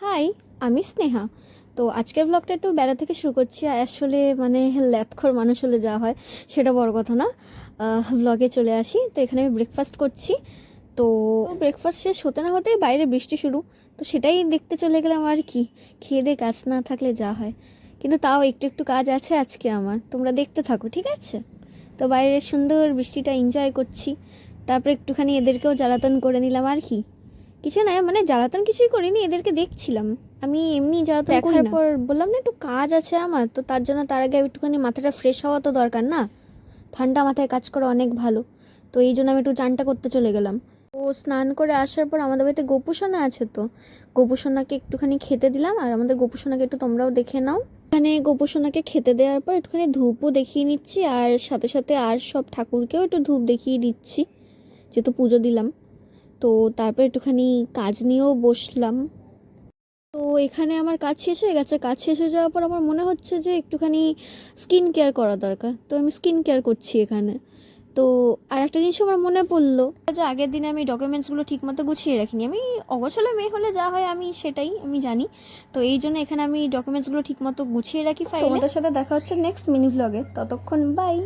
High, আমি স্নেহা। তো আজকের ব্লগটা একটু বেলা থেকে শুরু করছি। আর আসলে মানে ল্যাথখোর মানুষ হলে যা হয় সেটা বড় কথা না। ব্লগে চলে আসি। তো এখানে আমি ব্রেকফাস্ট করছি। তো ব্রেকফাস্ট শেষ হতে না হতেই বাইরে বৃষ্টি শুরু। তো সেটাই দেখতে চলে গেলাম আর কি। খেয়ে দিয়ে কাজ না থাকলে যা হয়, কিন্তু তাও একটু একটু কাজ আছে আজকে আমার। তোমরা দেখতে থাকো, ঠিক আছে? তো বাইরের সুন্দর বৃষ্টিটা এনজয় করছি। তারপরে একটুখানি এদেরকেও জ্বালাতন করে নিলাম আর কি। কিছু না, মানে জ্বালাতন কিছুই করিনি, এদেরকে দেখছিলাম। আমি এমনি জ্বালাতন দেখার পর বললাম না একটু কাজ আছে আমার, তো তার জন্য তার আগে একটুখানি মাথাটা ফ্রেশ হওয়া তো দরকার না। ঠান্ডা মাথায় কাজ করা অনেক ভালো। তো এই জন্য আমি একটু চানটা করতে চলে গেলাম। ও স্নান করে আসার পর আমাদের বাড়িতে গোপুসোনা আছে, তো গোপুসোনাকে একটুখানি খেতে দিলাম। আর আমাদের গোপুসোনাকে একটু তোমরাও দেখে নাও। এখানে গোপুসোনাকে খেতে দেওয়ার পর একটুখানি ধূপও দেখিয়ে নিচ্ছি, আর সাথে সাথে আর সব ঠাকুরকেও একটু ধূপ দেখিয়ে দিচ্ছি, যেহেতু পুজো দিলাম। তো তারপর একটুখানি কাজ নিয়েও বসলাম। তো এখানে আমার কাজ শেষ হয়ে গেছে। কাজ শেষ হয়ে যাওয়ার পর আমার মনে হচ্ছে যে একটুখানি স্কিন কেয়ার করা দরকার, তো আমি স্কিন কেয়ার করছি এখানে। তো আর একটা জিনিস আমার মনে পড়লো যে আগের দিনে আমি ডকুমেন্টসগুলো ঠিকমতো গুছিয়ে রাখিনি। আমি অগোছালো মেয়ে হলে যা হয় আমি সেটাই আমি জানি। তো এই জন্য এখানে আমি ডকুমেন্টসগুলো ঠিকমতো গুছিয়ে রাখি ফাইলে। তোমাদের সাথে দেখা হচ্ছে নেক্সট মিনি ভ্লগে। ততক্ষণ বাই।